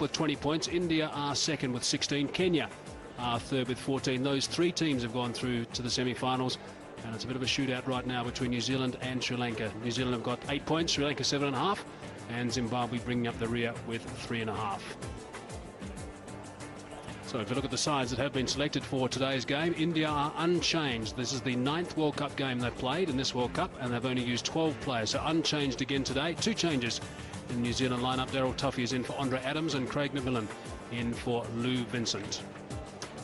with 20 points. India are second with 16. Kenya are third with 14. Those three teams have gone through to the semi-finals, and it's a bit of a shootout right now between New Zealand and Sri Lanka. New Zealand have got 8 points, Sri Lanka 7.5, and Zimbabwe bringing up the rear with 3.5. So if you look at the sides that have been selected for today's game, India are unchanged. This is the 9th World Cup game they've played in this World Cup, and they've only used 12 players, so unchanged again today. 2 changes in the New Zealand lineup. Daryl Tuffy is in for Andre Adams, and Craig McMillan in for Lou Vincent.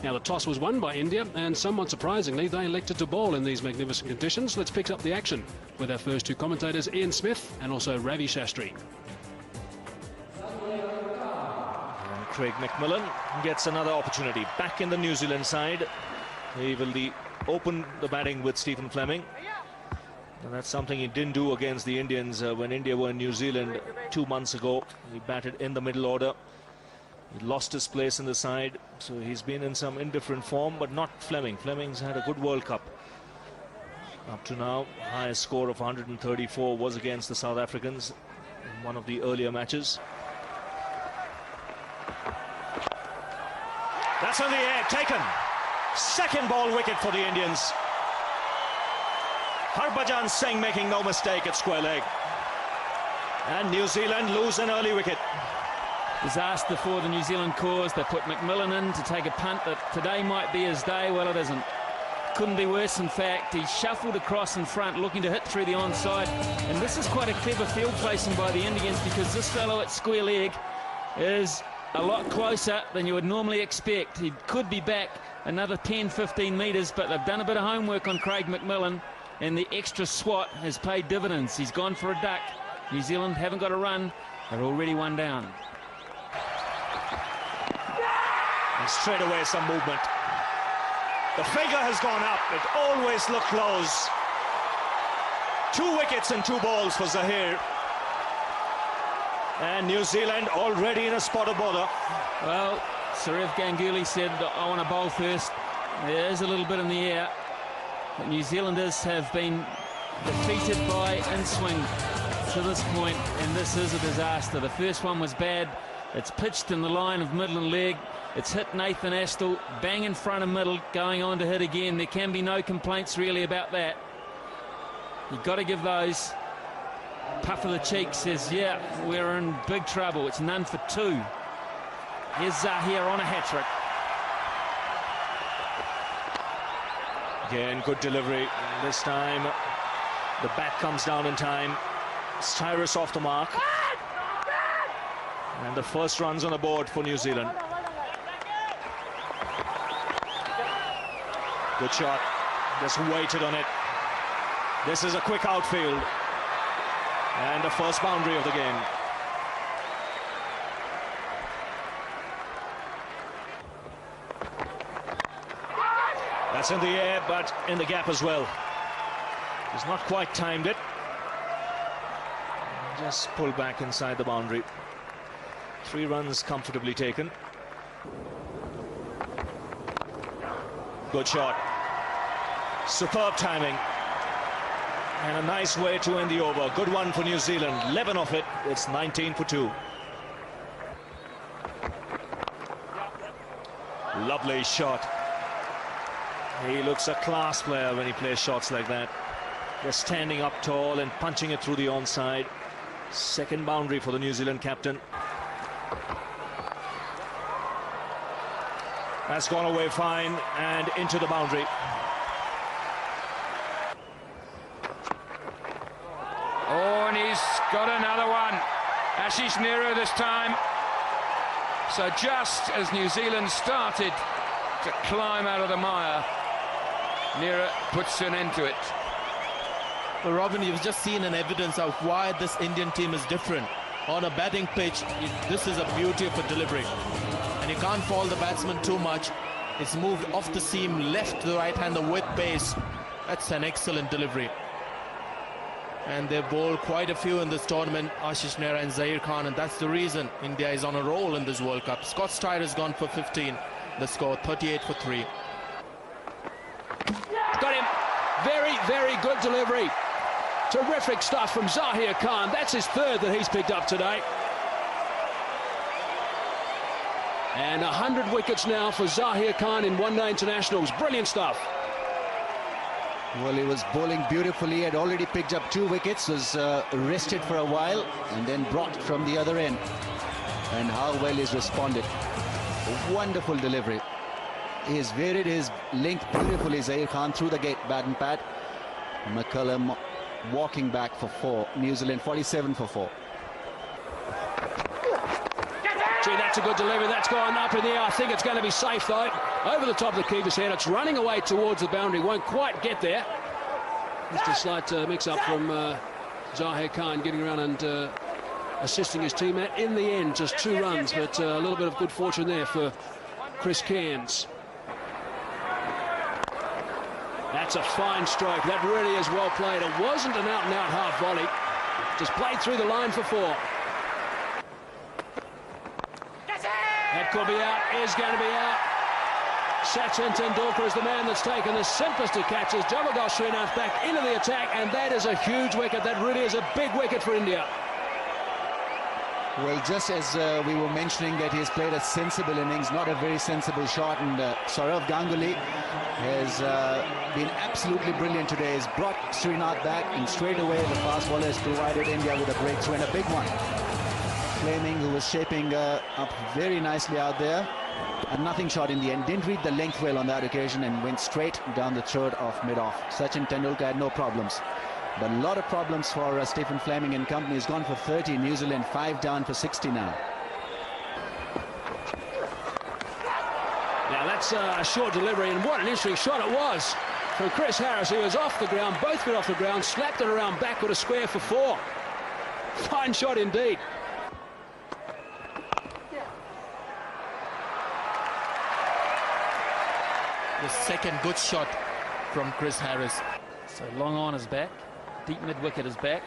Now, the toss was won by India, and somewhat surprisingly, they elected to bowl in these magnificent conditions. Let's pick up the action with our first 2 commentators, Ian Smith and also Ravi Shastri. Craig McMillan gets another opportunity back in the New Zealand side. He will open the batting with Stephen Fleming, and that's something he didn't do against the Indians when India were in New Zealand 2 months ago. He batted in the middle order. He lost his place in the side, so he's been in some indifferent form, but not Fleming. Fleming's had a good World Cup up to now. Highest score of 134 was against the South Africans in one of the earlier matches. That's on the air, taken. Second ball wicket for the Indians. Harbhajan Singh making no mistake at square leg. And New Zealand lose an early wicket. Disaster for the New Zealand cause. They put McMillan in to take a punt that today might be his day. Well, it isn't. Couldn't be worse, in fact. He shuffled across in front, looking to hit through the onside. And this is quite a clever field placing by the Indians, because this fellow at square leg is a lot closer than you would normally expect. He could be back another 10-15 metres, but they've done a bit of homework on Craig McMillan, and the extra swat has paid dividends. He's gone for a duck. New Zealand haven't got a run. They're already 1 down. And straight away some movement. The figure has gone up. It always looked close. 2 wickets and 2 balls for Zaheer. And New Zealand already in a spot of bother. Well, Sourav Ganguly said, I want to bowl first. There is a little bit in the air. But New Zealanders have been defeated by in-swing to this point, and this is a disaster. The first one was bad. It's pitched in the line of middle and leg. It's hit Nathan Astle, bang in front of middle, going on to hit again. There can be no complaints really about that. You've got to give those. Puff of the cheek says, yeah, we're in big trouble. It's none for 2. Here's Zaheer on a hat-trick. Again, good delivery. This time, the bat comes down in time. Cyrus off the mark. And the first runs on the board for New Zealand. Good shot. Just waited on it. This is a quick outfield. And the first boundary of the game. That's in the air, but in the gap as well. He's not quite timed it. Just pulled back inside the boundary. 3 runs comfortably taken. Good shot. Superb timing. And a nice way to end the over. Good one for New Zealand. 11 off it. It's 19 for 2. Lovely shot. He looks a class player when he plays shots like that. Just standing up tall and punching it through the onside. Second boundary for the New Zealand captain. That's gone away fine and into the boundary. Oh, and he's got another one. Ashish Nehru this time. So just as New Zealand started to climb out of the mire, Nehru puts an end to it. Well, Robin, you've just seen an evidence of why this Indian team is different. On a batting pitch, this is a beauty of a delivery. And you can't fault the batsman too much. It's moved off the seam, left to the right-hander with pace. That's an excellent delivery. And they've bowled quite a few in this tournament, Ashish Nehru and Zaheer Khan, and that's the reason India is on a roll in this World Cup. Scott Strider has gone for 15. The score 38 for 3. Got him. Very, very good delivery. Terrific stuff from Zaheer Khan. That's his 3rd that he's picked up today. And 100 wickets now for Zahir Khan in one-day internationals. Brilliant stuff. Well, he was bowling beautifully, had already picked up 2 wickets, was rested for a while and then brought from the other end. And how well he's responded. Wonderful delivery. He has varied his length beautifully, Zahir Khan, through the gate, bat and pat. McCullum walking back for 4. New Zealand 47 for 4. Gee, that's a good delivery. That's gone up in the air. I think it's going to be safe, though. Over the top of the keeper's head. It's running away towards the boundary. Won't quite get there. Just a slight mix-up from Zahir Khan getting around and assisting his teammate. In the end, just 2 runs, but a little bit of good fortune there for Chris Cairns. That's a fine stroke. That really is well played. It wasn't an out-and-out half volley. Just played through the line for 4. That could be out, is going to be out. Sachin Tendulkar is the man that's taken the simplest of catches. Javagal Srinath back into the attack, and that is a huge wicket. That really is a big wicket for India. Well, just as we were mentioning that he's played a sensible innings, not a very sensible shot, and Sourav Ganguly has been absolutely brilliant today. He's brought Srinath back, and straight away the fast bowler has provided India with a breakthrough and a big one. Fleming, who was shaping up very nicely out there, and nothing shot in the end. Didn't read the length well on that occasion and went straight down the throat of mid-off. Sachin Tendulkar had no problems. But a lot of problems for Stephen Fleming and company. He's gone for 30. New Zealand 5 down for 60 now. Now that's a short delivery, and what an interesting shot it was from Chris Harris. He was off the ground, both feet off the ground, slapped it around back with a square for 4. Fine shot indeed. The second good shot from Chris Harris. So long on is back. Deep mid-wicket is back.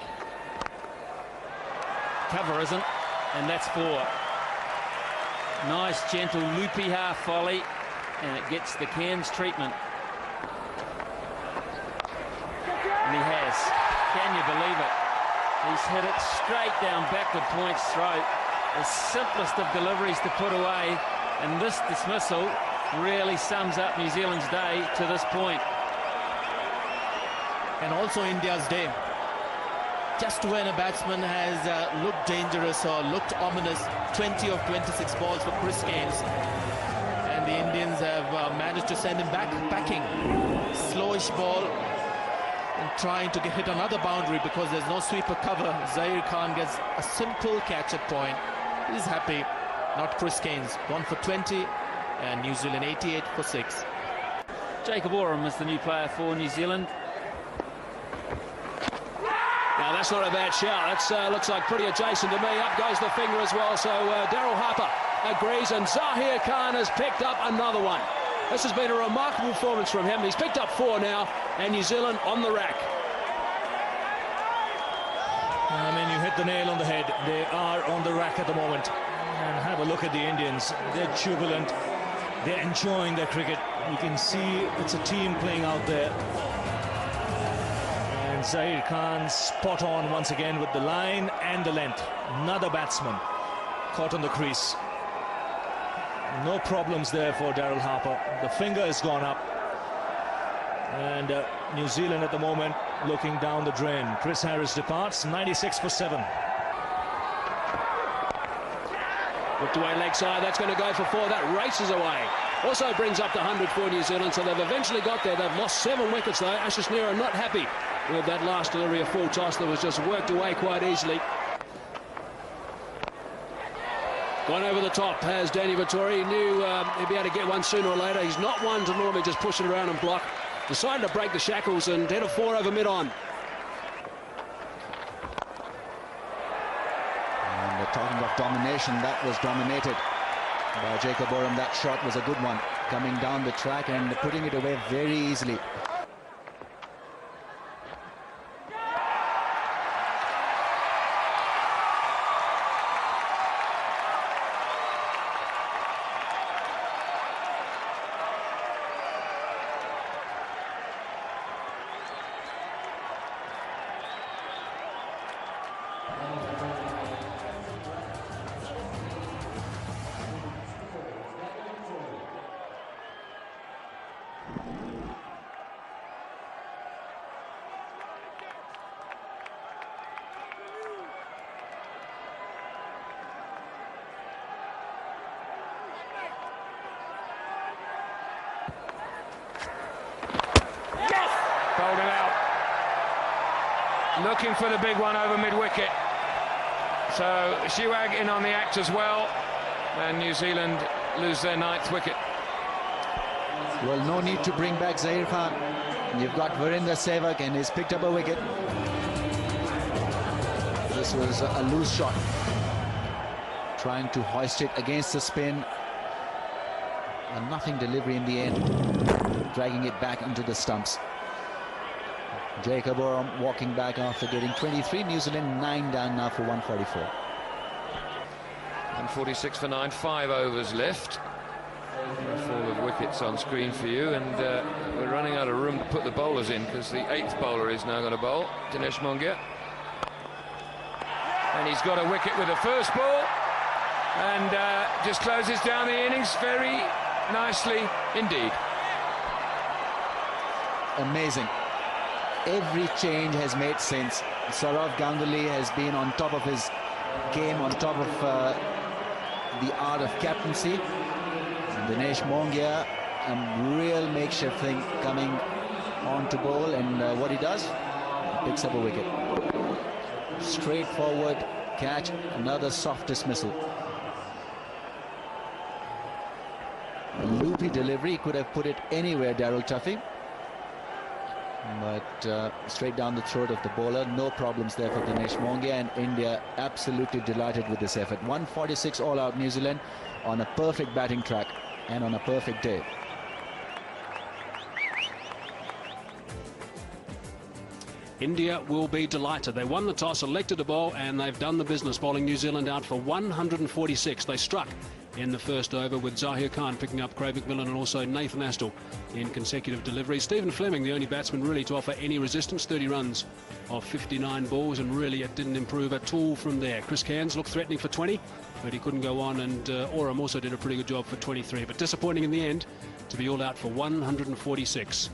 Cover isn't, and that's 4. Nice, gentle, loopy half volley, and it gets the Cairns treatment. And he has. Can you believe it? He's hit it straight down back to Point's throat. The simplest of deliveries to put away, and this dismissal really sums up New Zealand's day to this point. And also India's day. Just when a batsman has looked dangerous or looked ominous, 20 of 26 balls for Chris Cairns. And the Indians have managed to send him back packing. Slowish ball and trying to hit another boundary because there's no sweeper cover. Zahir Khan gets a simple catch at point. He's happy, not Chris Cairns. 1 for 20 and New Zealand 88 for 6. Jacob Oram is the new player for New Zealand. Now that's not a bad shout. That looks like pretty adjacent to me. Up goes the finger as well. So Daryl Harper agrees, and Zahir Khan has picked up another one. This has been a remarkable performance from him. He's picked up 4 now, and New Zealand on the rack. I mean, you hit the nail on the head. They are on the rack at the moment. And have a look at the Indians. They're jubilant. They're enjoying their cricket. You can see it's a team playing out there. And Zahir Khan spot on once again with the line and the length. Another batsman caught on the crease. No problems there for Daryl Harper. The finger has gone up. And New Zealand at the moment looking down the drain. Chris Harris departs, 96 for 7. Whipped away leg side, that's going to go for 4. That races away. Also brings up the 100 for New Zealand, so they've eventually got there. They've lost 7 wickets though. Ashish Nehra not happy with that last delivery of full toss that was just worked away quite easily. Gone over the top has Danny Vettori. He knew he'd be able to get one sooner or later. He's not one to normally just push it around and block. Decided to break the shackles and hit a 4 over mid-on. And talking of domination, that was dominated by Jacob Oram. That shot was a good one, coming down the track and putting it away very easily. looking for the big one over mid-wicket. So Sehwag in on the act as well, and New Zealand lose their 9th wicket. Well, no need to bring back Zaheer Khan. You've got Virendra Sehwag, and he's picked up a wicket. This was a loose shot, trying to hoist it against the spin. A nothing delivery in the end, dragging it back into the stumps. Jacob Oram walking back after getting 23. New Zealand 9 down now for 144. And 46 for 9, 5 overs left. A fall of wickets on screen for you, and we're running out of room to put the bowlers in, because the 8th bowler is now going to bowl, Dinesh Mongia. And he's got a wicket with the first ball, and just closes down the innings very nicely indeed. Amazing. Every change has made sense. Sourav Ganguly has been on top of his game, on top of the art of captaincy. And Dinesh Mongia, a real makeshift thing coming on to bowl, and what he does, he picks up a wicket. Straightforward catch, another soft dismissal. A loopy delivery, he could have put it anywhere, Daryl Tuffy. But straight down the throat of the bowler. No problems there for Dinesh Mongia, and India absolutely delighted with this effort. 146 all out, New Zealand on a perfect batting track and on a perfect day. India will be delighted. They won the toss, elected to bowl, and they've done the business, bowling New Zealand out for 146. They struck in the first over with Zaheer Khan picking up Craig McMillan and also Nathan Astle in consecutive deliveries. Stephen Fleming, the only batsman really to offer any resistance, 30 runs of 59 balls, and really it didn't improve at all from there. Chris Cairns looked threatening for 20, but he couldn't go on, and Oram also did a pretty good job for 23, but disappointing in the end to be all out for 146.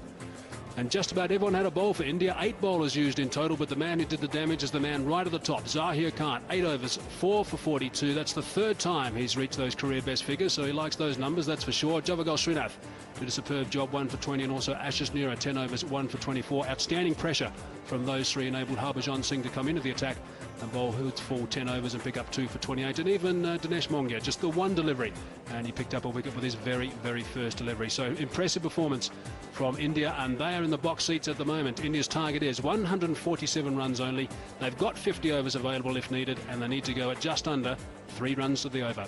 And just about everyone had a bowl for India. 8 bowlers used in total, but the man who did the damage is the man right at the top, Zaheer Khan. 8 overs, 4 for 42. That's the 3rd time he's reached those career best figures, so he likes those numbers, that's for sure. Javagal Srinath did a superb job, 1 for 20, and also Ashish Nehra, 10 overs, 1 for 24. Outstanding pressure from those 3 enabled Harbhajan Singh to come into the attack and bowl Hoods full 10 overs and pick up 2 for 28. And even Dinesh Mongia, just the 1 delivery, and he picked up a wicket with his very, very first delivery. So impressive performance from India, and they are in the box seats at the moment. India's target is 147 runs only. They've got 50 overs available if needed, and they need to go at just under 3 runs to the over.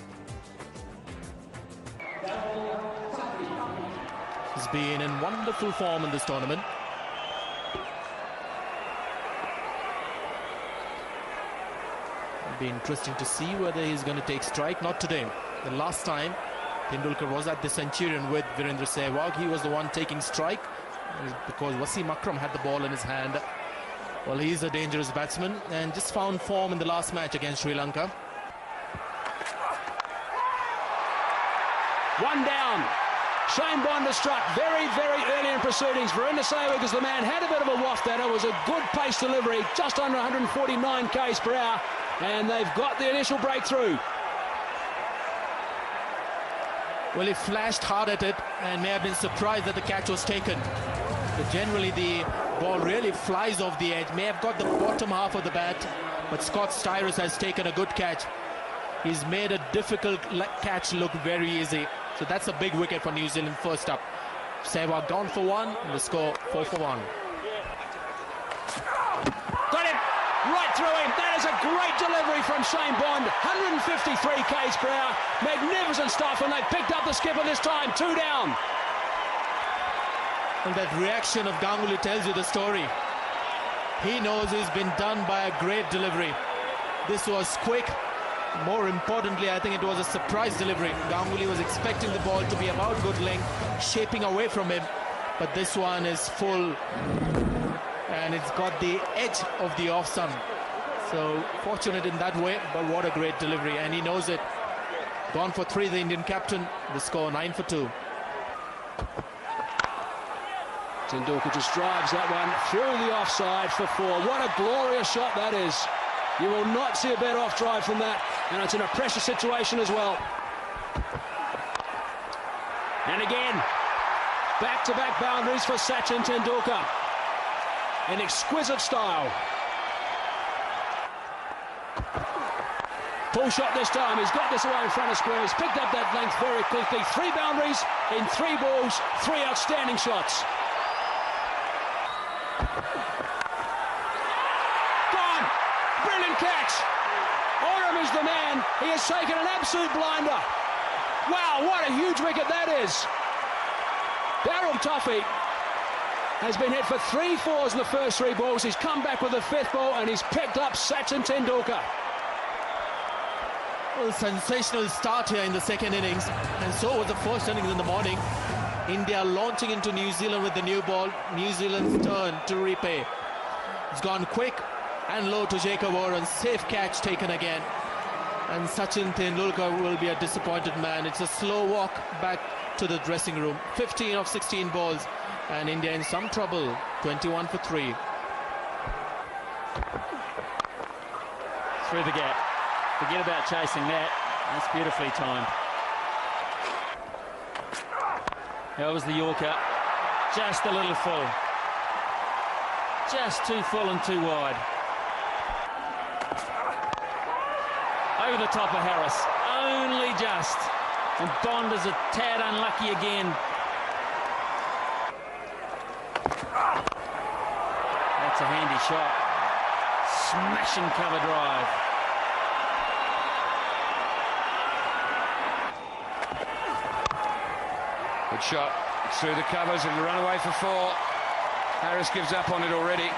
He's been in wonderful form in this tournament. It'll be interesting to see whether he's going to take strike. Not today. The last time Tendulkar was at the Centurion with Virendra Sehwag, he was the one taking strike because Wasim Akram had the ball in his hand. Well, he's a dangerous batsman and just found form in the last match against Sri Lanka. 1 down. Shane Bond has struck very, very early in proceedings. Virendra Sehwag is the man, had a bit of a waft at it. It was a good pace delivery, just under 149 k's per hour, and they've got the initial breakthrough. Well, he flashed hard at it and may have been surprised that the catch was taken. But generally the ball really flies off the edge, may have got the bottom half of the bat, but Scott Styris has taken a good catch. He's made a difficult catch look very easy. So that's a big wicket for New Zealand first up. Sehwag down for 1, and the score 4 for 1. Got him right through him. That is a great delivery from Shane Bond. 153 k's per hour. Magnificent stuff, and they picked up the skipper this time. 2 down. And that reaction of Ganguly tells you the story. He knows he's been done by a great delivery. This was quick. More importantly, I think it was a surprise delivery. Ganguly was expecting the ball to be about good length, shaping away from him. But this one is full, and it's got the edge of the off-stump. So fortunate in that way, but what a great delivery, and he knows it. Gone for 3, the Indian captain. The score 9 for 2. Tendulkar just drives that one through the offside for 4. What a glorious shot that is. You will not see a better off drive from that, and it's in a pressure situation as well. And again, back-to-back boundaries for Sachin Tendulkar in exquisite style. Pull shot this time. He's got this away in front of square. He's picked up that length very quickly. 3 boundaries in 3 balls, 3 outstanding shots. Gone. Brilliant catch. Oram is the man. He has taken an absolute blinder. Wow, what a huge wicket that is. Daryl Tuffy has been hit for 3 fours in the first 3 balls. He's come back with the 5th ball and he's picked up Sachin Tendulkar. Well, sensational start here in the second innings, and so was the first innings in the morning. India launching into New Zealand with the new ball. New Zealand's turn to repay. It's gone quick and low to Jacob Oram. Safe catch taken again. And Sachin Tendulkar will be a disappointed man. It's a slow walk back to the dressing room. 15 of 16 balls, and India in some trouble. 21 for 3. Through the gap. Forget about chasing that. That's beautifully timed. That was the Yorker. Just a little full. Just too full and too wide. Over the top of Harris. Only just. And Bond is a tad unlucky again. That's a handy shot. Smashing cover drive. Good shot through the covers and run away for 4. Harris gives up on it already.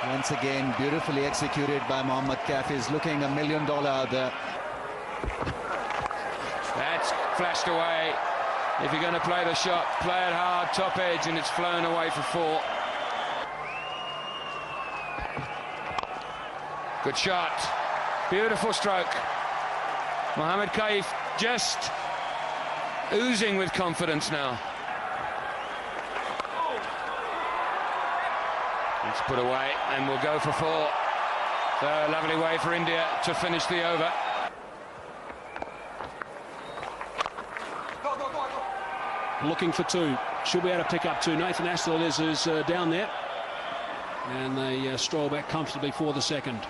Once again, beautifully executed by Mohammad Kaif. He's looking $1 million out there. That's flashed away. If you're going to play the shot, play it hard, top edge, and it's flown away for 4. Good shot. Beautiful stroke. Mohammad Kaif just oozing with confidence now. It's put away and we'll go for 4. So lovely way for India to finish the over. Looking for 2. Should be able to pick up 2. Nathan Astill is down there. And they stroll back comfortably for the second.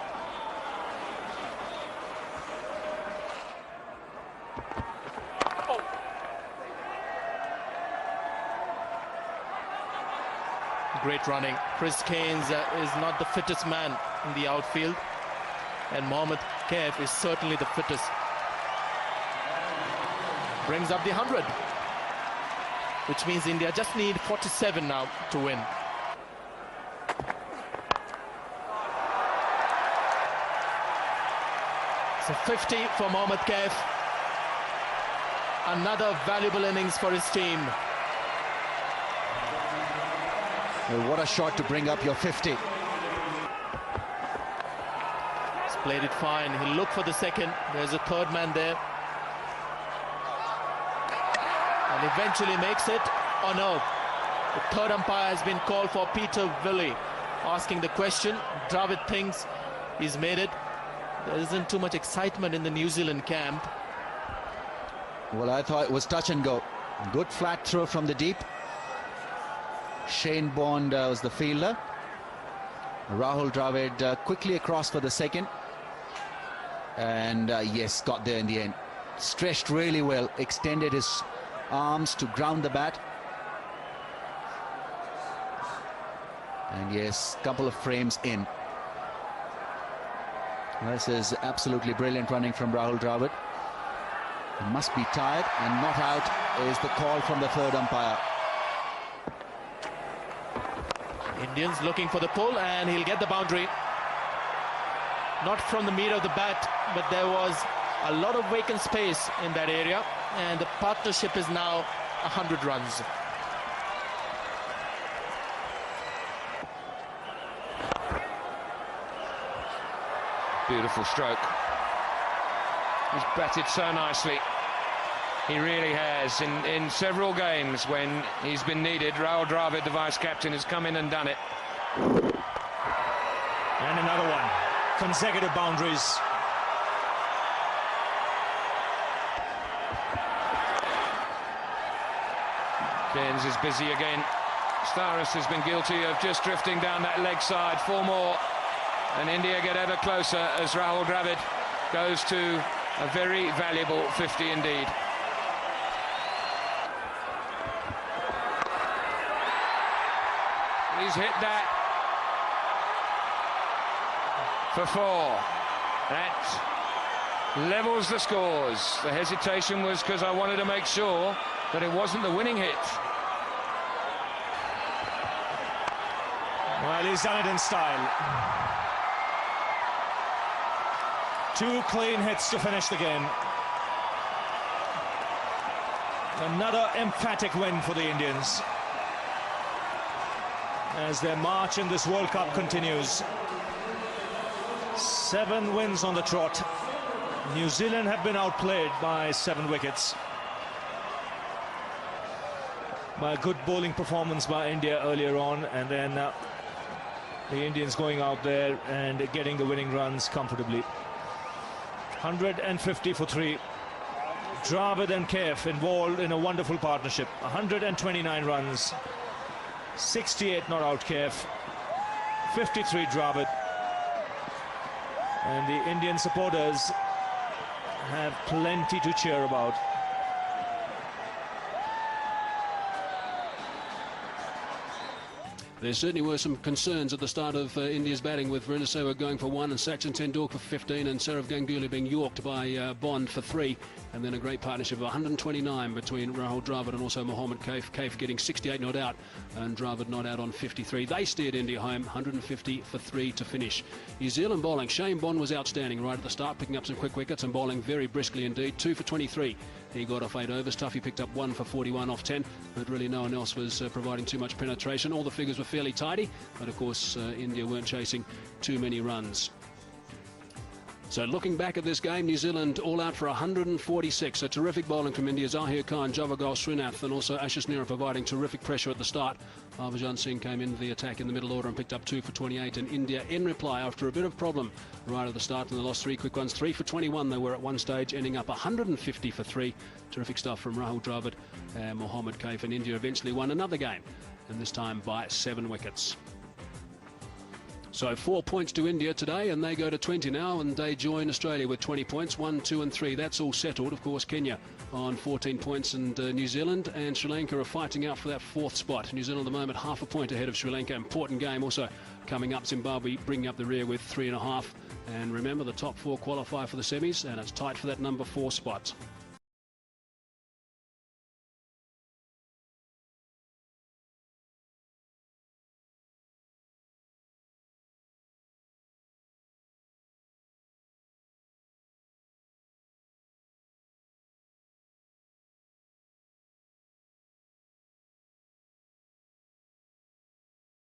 Great running. Chris Keynes is not the fittest man in the outfield, and Mohammad Kaif is certainly the fittest. Brings up the 100, which means India just need 47 now to win. So 50 for Mohammad Kaif. Another valuable innings for his team. Well, what a shot to bring up your 50. He's played it fine. He'll look for the second. There's a third man there. And eventually makes it. Oh no. The third umpire has been called for, Peter Willey, asking the question. Dravid thinks he's made it. There isn't too much excitement in the New Zealand camp. Well, I thought it was touch and go. Good flat throw from the deep. Shane Bond was the fielder. Rahul Dravid quickly across for the second. And yes, got there in the end. Stretched really well, extended his arms to ground the bat. And yes, couple of frames in. This is absolutely brilliant running from Rahul Dravid. He must be tired, and not out is the call from the third umpire. Indians looking for the pull, and he'll get the boundary. Not from the meat of the bat, but there was a lot of vacant space in that area, and the partnership is now 100 runs. Beautiful stroke. He's batted so nicely. He really has. In several games when he's been needed, Rahul Dravid, the vice-captain, has come in and done it. And another one. Consecutive boundaries. Cairns is busy again. Starris has been guilty of just drifting down that leg side. 4 more. And India get ever closer as Rahul Dravid goes to a very valuable 50 indeed. He's hit that for 4. That levels the scores. The hesitation was because I wanted to make sure that it wasn't the winning hit. Well, he's done it in style. 2 clean hits to finish the game. Another emphatic win for the Indians as their march in this World Cup continues. 7 wins on the trot. New Zealand have been outplayed by 7 wickets. By a good bowling performance by India earlier on, and then the Indians going out there and getting the winning runs comfortably. 150 for 3. Dravid and Kaif involved in a wonderful partnership. 129 runs. 68 not out Kaif. 53 Dravid. And the Indian supporters have plenty to cheer about. There certainly were some concerns at the start of India's batting, with Virendra Sehwag going for 1 and Sachin Tendulkar for 15 and Sourav Ganguly being yorked by Bond for 3, and then a great partnership of 129 between Rahul Dravid and also Mohammad Kaif. Kaif getting 68 not out and Dravid not out on 53. They steered India home, 150 for 3 to finish. New Zealand bowling, Shane Bond was outstanding right at the start, picking up some quick wickets and bowling very briskly indeed. 2 for 23. He got off 8 overs. Tuffy picked up 1 for 41 off 10, but really no one else was providing too much penetration. All the figures were fairly tidy, but of course India weren't chasing too many runs. So looking back at this game, New Zealand all out for 146. A terrific bowling from India. Zahir Khan, Javagal Srinath and also Ashish Nehra providing terrific pressure at the start. Harbhajan Singh came into the attack in the middle order and picked up 2 for 28. And India in reply after a bit of problem right at the start, and they lost 3 quick ones. 3 for 21 they were at one stage, ending up 150 for 3. Terrific stuff from Rahul Dravid and Mohammad Kaif. And India eventually won another game, and this time by 7 wickets. So 4 points to India today, and they go to 20 now, and they join Australia with 20 points, 1, 2 and 3. That's all settled. Of course, Kenya on 14 points, and New Zealand and Sri Lanka are fighting out for that 4th spot. New Zealand at the moment half a point ahead of Sri Lanka. Important game also coming up. Zimbabwe bringing up the rear with 3.5. And remember, the top 4 qualify for the semis, and it's tight for that number 4 spot.